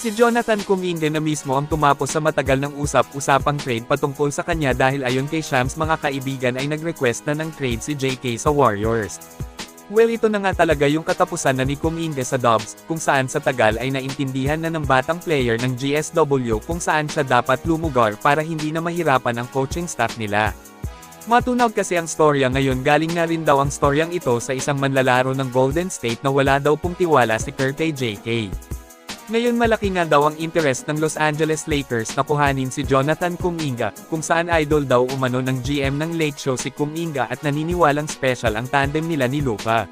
Si Jonathan Kuminga na mismo ang tumapos sa matagal ng usap-usapang trade patungkol sa kanya dahil ayon kay Shams mga kaibigan ay nag-request na ng trade si JK sa Warriors. Well, ito na nga talaga yung katapusan na ni Kuminga sa Dubs, kung saan sa tagal ay naintindihan na ng batang player ng GSW kung saan siya dapat lumugar para hindi na mahirapan ang coaching staff nila. Matunaw kasi ang storya ngayon, galing na rin daw ang storyang ito sa isang manlalaro ng Golden State na wala daw pong tiwala si Kerr kay JK. Ngayon malaki nga daw ang interest ng Los Angeles Lakers na kuhanin si Jonathan Kuminga, kung saan idol daw umano ng GM ng Lake Show si Kuminga at naniniwalang special ang tandem nila ni Luka.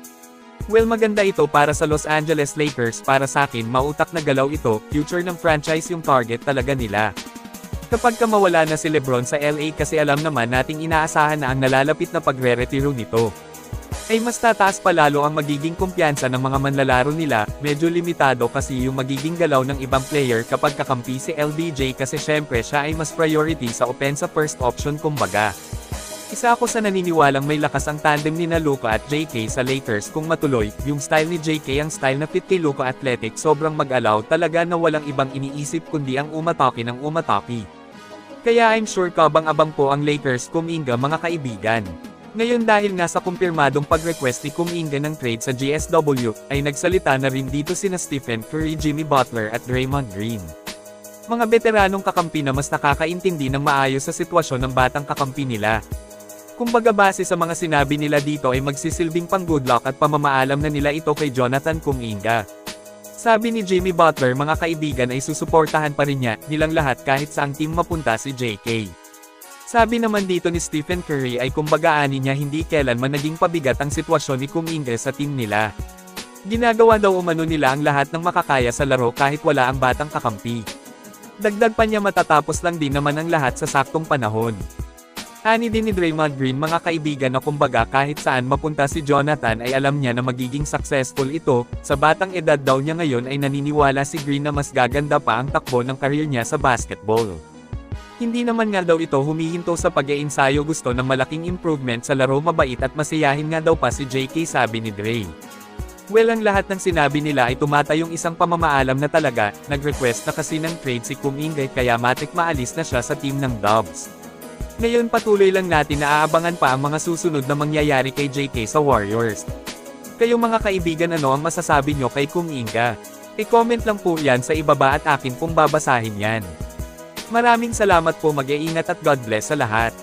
Well, maganda ito para sa Los Angeles Lakers. Para sa akin mautak na galaw ito, future ng franchise yung target talaga nila. Kapag mawala na si LeBron sa LA, kasi alam naman nating inaasahan na ang nalalapit na pagre-retiro nito, ay mas tataas pa lalo ang magiging kumpiyansa ng mga manlalaro nila. Medyo limitado kasi yung magiging galaw ng ibang player kapag kakampi si LBJ, kasi syempre siya ay mas priority sa offensive first option kumbaga. Isa ako sa naniniwalang may lakas ang tandem ni Luka at JK sa Lakers kung matuloy. Yung style ni JK ang style na fit kay Luka, athletic, sobrang mag-alaw talaga na walang ibang iniisip kundi ang umatake ng umatake. Kaya I'm sure kabang-abang po ang Lakers Kuminga mga kaibigan. Ngayon dahil nga sa kumpirmadong pag-request ni Kuminga ng trade sa GSW, ay nagsalita na rin dito sina Stephen Curry, Jimmy Butler at Draymond Green. Mga veteranong kakampi na mas nakakaintindi ng maayos sa sitwasyon ng batang kakampi nila. Kumbaga base sa mga sinabi nila dito ay magsisilbing pang good luck at pamamaalam na nila ito kay Jonathan Kuminga. Sabi ni Jimmy Butler, mga kaibigan, ay susuportahan pa rin niya nilang lahat kahit saang team mapunta si JK. Sabi naman dito ni Stephen Curry ay kumbaga ani niya hindi kailanman naging pabigat ang sitwasyon ni Kuminga sa team nila. Ginagawa daw umano nila ang lahat ng makakaya sa laro kahit wala ang batang kakampi. Dagdag pa niya matatapos lang din naman ang lahat sa saktong panahon. Ani din ni Draymond Green, mga kaibigan, na kumbaga kahit saan mapunta si Jonathan ay alam niya na magiging successful ito. Sa batang edad daw niya ngayon ay naniniwala si Green na mas gaganda pa ang takbo ng career niya sa basketball. Hindi naman nga daw ito humihinto sa pag-iensayo, gusto ng malaking improvement sa laro, mabait at masiyahin nga daw pa si JK, sabi ni Dre. Well, ang lahat ng sinabi nila ay tumatayong isang pamamaalam na talaga. Nag-request na kasi ng trade si Kuminga kaya matik maalis na siya sa team ng Dubs. Ngayon patuloy lang natin na aabangan pa ang mga susunod na mangyayari kay JK sa Warriors. Kayo mga kaibigan, ano ang masasabi nyo kay Kuminga? I-comment lang po yan sa ibaba at akin pong babasahin yan. Maraming salamat po, mag-iingat at God bless sa lahat.